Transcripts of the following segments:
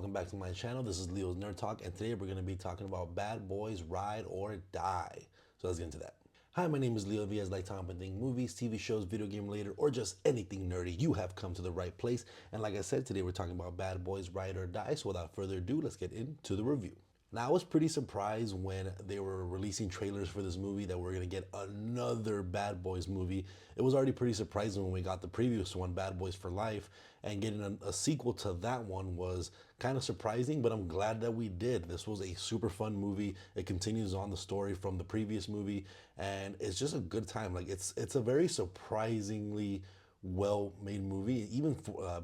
welcome back to my channel. This is Leo's Nerd Talk, and today we're going to be talking about Bad Boys Ride or Die. So let's get into that. Hi, my name is Leo. If you guys like talking about movies, TV shows, video game related, or just anything nerdy, you have come to the right place. And like I said, today we're talking about Bad Boys Ride or Die. So without further ado, let's get into the review. Now, I was pretty surprised when they were releasing trailers for this movie that we're going to get another Bad Boys movie. It was already pretty surprising when we got the previous one, Bad Boys for Life, and getting a sequel to that one was kind of surprising, but I'm glad that we did. This was a super fun movie. It continues on the story from the previous movie, and it's just a good time. Like, it's a very surprisingly well-made movie. Even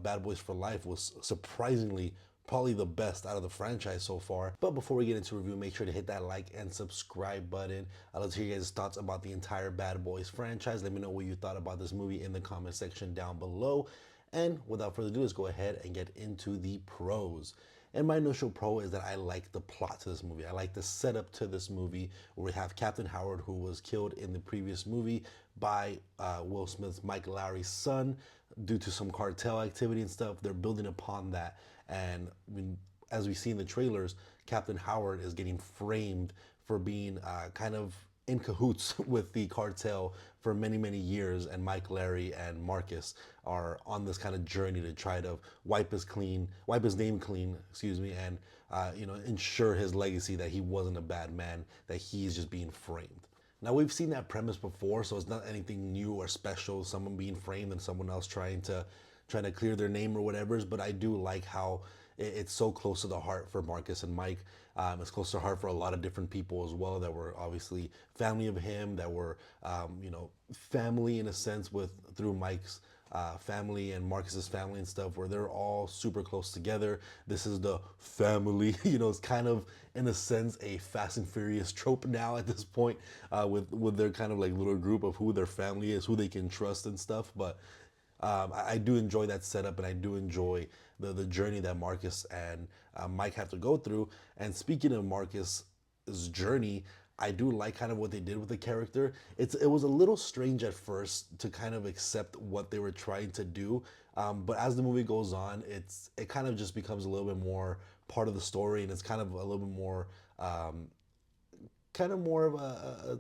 Bad Boys for Life was surprisingly probably the best out of the franchise so far. But before we get into review, make sure to hit that like and subscribe button. I'd love to hear you guys' thoughts about the entire Bad Boys franchise. Let me know what you thought about this movie in the comment section down below. And without further ado, let's go ahead and get into the pros. And my initial pro is that I like the plot to this movie. I like the setup to this movie where we have Captain Howard, who was killed in the previous movie by Will Smith's Mike Lowry's son due to some cartel activity and stuff. They're building upon that. And as we see in the trailers, Captain Howard is getting framed for being kind of in cahoots with the cartel for many, many years, and Mike, Larry, and Marcus are on this kind of journey to try to wipe his name clean, excuse me, and ensure his legacy that he wasn't a bad man, that he's just being framed. Now, we've seen that premise before, so it's not anything new or special. Someone being framed and someone else trying to clear their name or whatever. But I do like how it's so close to the heart for Marcus and Mike. It's close to the heart for a lot of different people as well that were obviously family of him, that were family in a sense with through Mike's family and Marcus's family and stuff, where they're all super close together. This is the family, it's kind of in a sense a Fast and Furious trope now at this point, with their kind of like little group of who their family is, who they can trust and stuff. But I do enjoy that setup, and I do enjoy the journey that Marcus and Mike have to go through. And speaking of Marcus's journey, I do like kind of what they did with the character. It was a little strange at first to kind of accept what they were trying to do, but as the movie goes on, it kind of just becomes a little bit more part of the story, and it's kind of a little bit more kind of more of a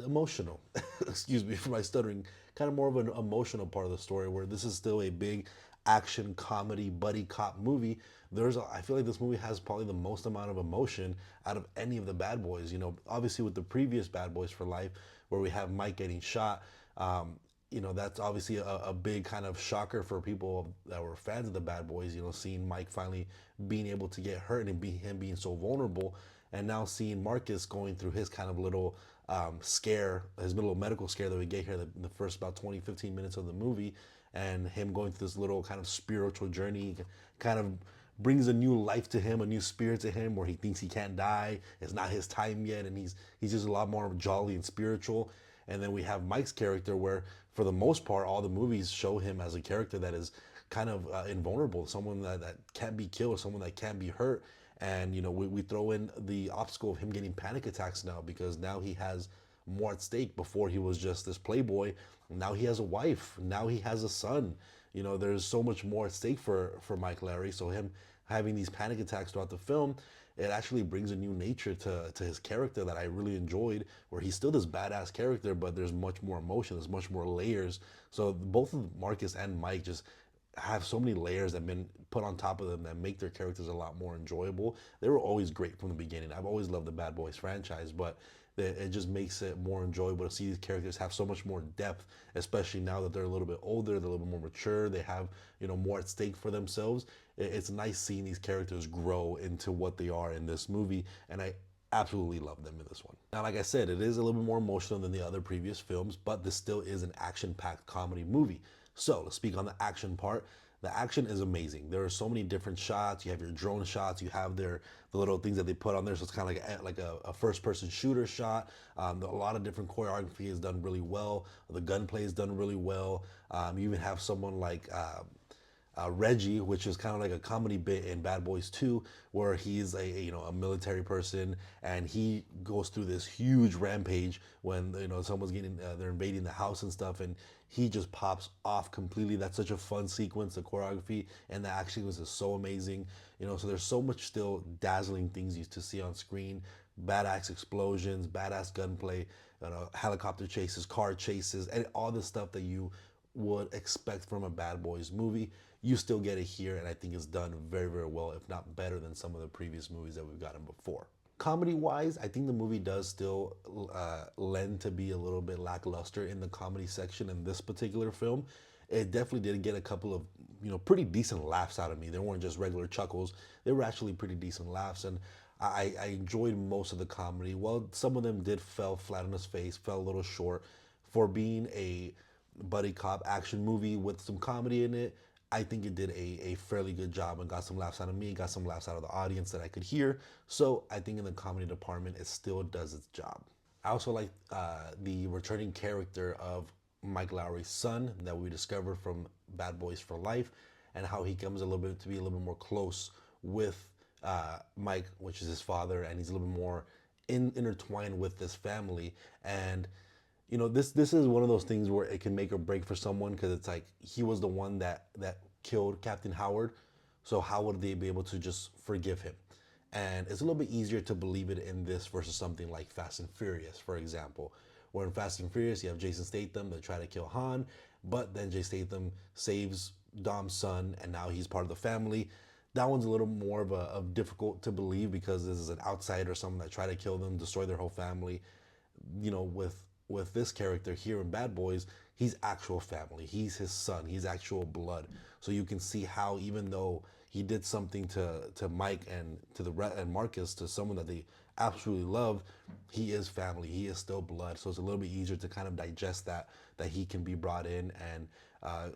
emotional excuse me for my stuttering, kind of more of an emotional part of the story, where this is still a big action comedy buddy cop movie. I feel like this movie has probably the most amount of emotion out of any of the Bad Boys. Obviously with the previous Bad Boys for Life, where we have Mike getting shot, that's obviously a big kind of shocker for people that were fans of the Bad Boys, seeing Mike finally being able to get hurt and him being so vulnerable. And now seeing Marcus going through his kind of little scare, his little medical scare that we get here in the first about 20, 15 minutes of the movie, and him going through this little kind of spiritual journey, kind of brings a new life to him, a new spirit to him, where he thinks he can't die. It's not his time yet, and he's just a lot more jolly and spiritual. And then we have Mike's character, where for the most part, all the movies show him as a character that is kind of invulnerable, someone that can't be killed, someone that can't be hurt. And we throw in the obstacle of him getting panic attacks now, because now he has more at stake. Before, he was just this playboy. Now he has a wife. Now he has a son. There's so much more at stake for Mike Larry. So him having these panic attacks throughout the film, it actually brings a new nature to his character that I really enjoyed, where he's still this badass character, but there's much more emotion, there's much more layers. So both of Marcus and Mike just have so many layers that have been put on top of them that make their characters a lot more enjoyable. They were always great from the beginning. I've always loved the Bad Boys franchise, but it just makes it more enjoyable to see these characters have so much more depth, especially now that they're a little bit older, they're a little bit more mature, they have more at stake for themselves. It's nice seeing these characters grow into what they are in this movie, and I absolutely love them in this one. Now, like I said, it is a little bit more emotional than the other previous films, but this still is an action-packed comedy movie. So let's speak on the action part. The action is amazing. There are so many different shots. You have your drone shots. You have the little things that they put on there. So it's kind of like a first-person shooter shot. A lot of different choreography is done really well. The gunplay is done really well. You even have someone like Reggie, which is kind of like a comedy bit in Bad Boys 2, where he's a military person and he goes through this huge rampage when someone's getting they're invading the house and stuff, and he just pops off completely. That's such a fun sequence. The choreography and the action was just so amazing. So there's so much still dazzling things you to see on screen. Badass explosions, badass gunplay, helicopter chases, car chases, and all the stuff that you would expect from a Bad Boys movie. You still get it here, and I think it's done very, very well, if not better than some of the previous movies that we've gotten before. Comedy wise, I think the movie does still lend to be a little bit lackluster in the comedy section in this particular film. It definitely did get a couple of pretty decent laughs out of me. They weren't just regular chuckles; they were actually pretty decent laughs, and I enjoyed most of the comedy. Well, some of them did fell flat on his face, fell a little short for being a buddy cop action movie with some comedy in it. I think it did a fairly good job and got some laughs out of me, got some laughs out of the audience that I could hear. So I think in the comedy department, it still does its job. I also like the returning character of Mike Lowry's son that we discovered from Bad Boys for Life, and how he comes a little bit to be a little bit more close with Mike, which is his father, and he's a little bit more intertwined with this family. And this is one of those things where it can make or break for someone, because it's like he was the one that killed Captain Howard, so how would they be able to just forgive him? And it's a little bit easier to believe it in this versus something like Fast and Furious, for example, where in Fast and Furious you have Jason Statham that try to kill Han, but then Jason Statham saves Dom's son, and now he's part of the family. That one's a little more of difficult to believe, because this is an outsider, someone that tried to kill them, destroy their whole family. With this character here in Bad Boys, he's actual family. He's his son. He's actual blood. So you can see how, even though he did something to Mike and and Marcus, to someone that they absolutely love, he is family. He is still blood. So it's a little bit easier to kind of digest that he can be brought in and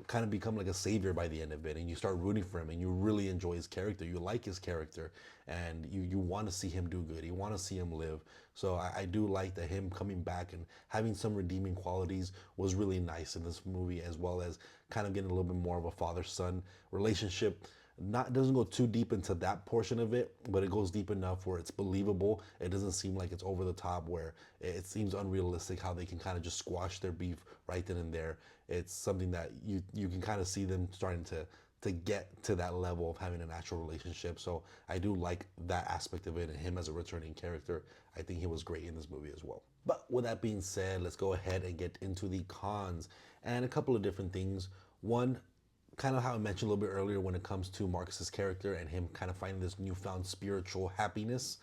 kind of become like a savior by the end of it, and you start rooting for him, and you really enjoy his character. You like his character, and you want to see him do good. You want to see him live. So I do like that him coming back and having some redeeming qualities was really nice in this movie, as well as kind of getting a little bit more of a father-son relationship. Not doesn't go too deep into that portion of it, but it goes deep enough where it's believable. It doesn't seem like it's over the top, where it seems unrealistic how they can kind of just squash their beef right then and there. It's something that you can kind of see them starting to get to that level of having an actual relationship. So I do like that aspect of it, and him as a returning character, I think he was great in this movie as well. But with that being said, let's go ahead and get into the cons, and a couple of different things. One, kind of how I mentioned a little bit earlier, when it comes to Marcus's character and him kind of finding this newfound spiritual happiness.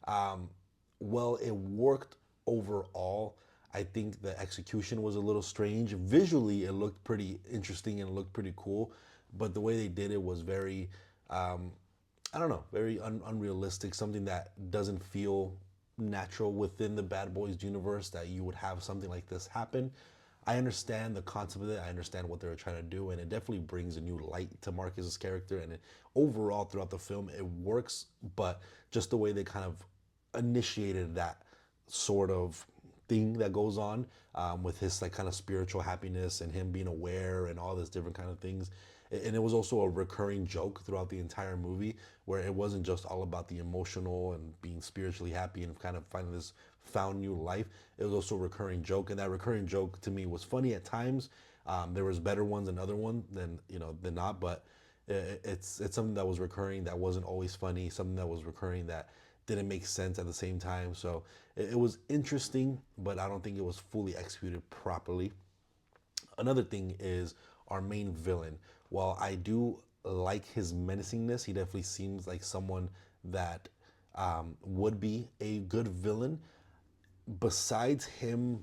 Well, it worked overall. I think the execution was a little strange. Visually, it looked pretty interesting and it looked pretty cool, but the way they did it was very, I don't know, very unrealistic. Something that doesn't feel natural within the Bad Boys universe, that you would have something like this happen. I understand the concept of it. I understand what they were trying to do, and it definitely brings a new light to Marcus's character. And overall, throughout the film, it works. But just the way they kind of initiated that sort of thing that goes on, with his like kind of spiritual happiness and him being aware and all this different kind of things. And it was also a recurring joke throughout the entire movie, where it wasn't just all about the emotional and being spiritually happy and kind of finding this found new life. It was also a recurring joke, and that recurring joke to me was funny at times. There was better ones and other ones than not, but it's something that was recurring that wasn't always funny. Something that was recurring that didn't make sense at the same time. So it was interesting, but I don't think it was fully executed properly. Another thing is our main villain. While I do like his menacingness, he definitely seems like someone that would be a good villain. Besides him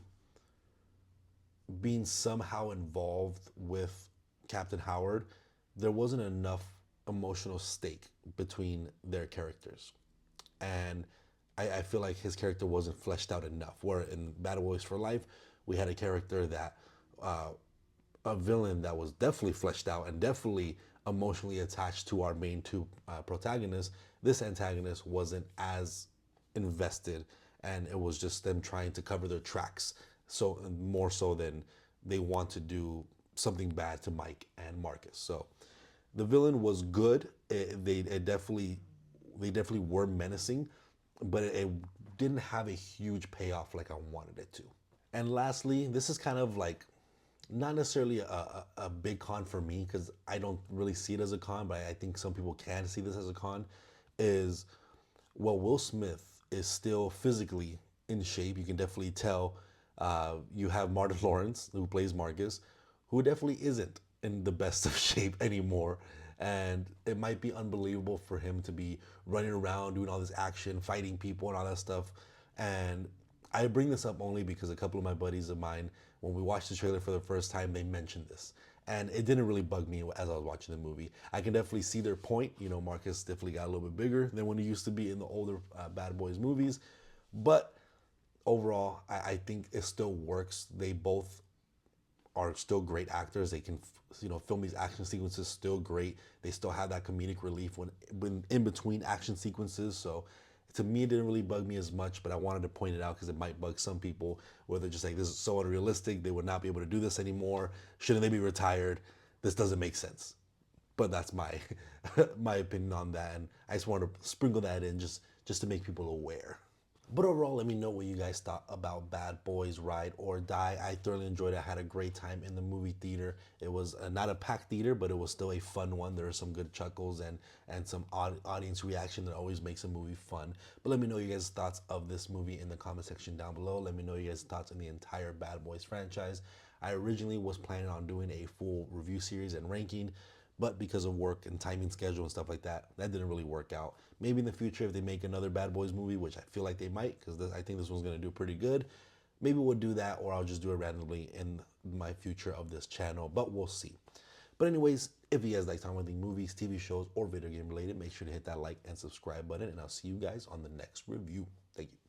being somehow involved with Captain Howard, there wasn't enough emotional stake between their characters. And I feel like his character wasn't fleshed out enough. Where in Battle Boys for Life, we had a character that, a villain that was definitely fleshed out and definitely emotionally attached to our main two protagonists. This antagonist wasn't as invested, and it was just them trying to cover their tracks. So more so than they want to do something bad to Mike and Marcus. So The villain was good. They definitely were menacing, but it didn't have a huge payoff like I wanted it to. And lastly, this is kind of like not necessarily a big con for me because I don't really see it as a con, but I think some people can see this as a con. Is, well, Will Smith is still physically in shape. You can definitely tell. You have Martin Lawrence, who plays Marcus, who definitely isn't in the best of shape anymore. And it might be unbelievable for him to be running around doing all this action, fighting people, and all that stuff. And I bring this up only because a couple of my buddies of mine, when we watched the trailer for the first time, they mentioned this. And it didn't really bug me as I was watching the movie. I can definitely see their point. You know, Marcus definitely got a little bit bigger than when he used to be in the older Bad Boys movies. But overall, I think it still works. They both are still great actors. They can, film these action sequences still great. They still have that comedic relief when in between action sequences. So to me, it didn't really bug me as much, but I wanted to point it out because it might bug some people where they're just like, this is so unrealistic. They would not be able to do this anymore. Shouldn't they be retired? This doesn't make sense. But that's my my opinion on that, and I just wanted to sprinkle that in just to make people aware. But overall, let me know what you guys thought about Bad Boys Ride or Die. I thoroughly enjoyed it. I had a great time in the movie theater. It was not a packed theater, but it was still a fun one. There were some good chuckles and some audience reaction that always makes a movie fun. But let me know you guys' thoughts of this movie in the comment section down below. Let me know you guys' thoughts on the entire Bad Boys franchise. I originally was planning on doing a full review series and ranking, but because of work and timing schedule and stuff like that, that didn't really work out. Maybe in the future, if they make another Bad Boys movie, which I feel like they might, because I think this one's going to do pretty good, maybe we'll do that, or I'll just do it randomly in my future of this channel, but we'll see. But anyways, if you guys like talking about movies, TV shows, or video game related, make sure to hit that like and subscribe button, and I'll see you guys on the next review. Thank you.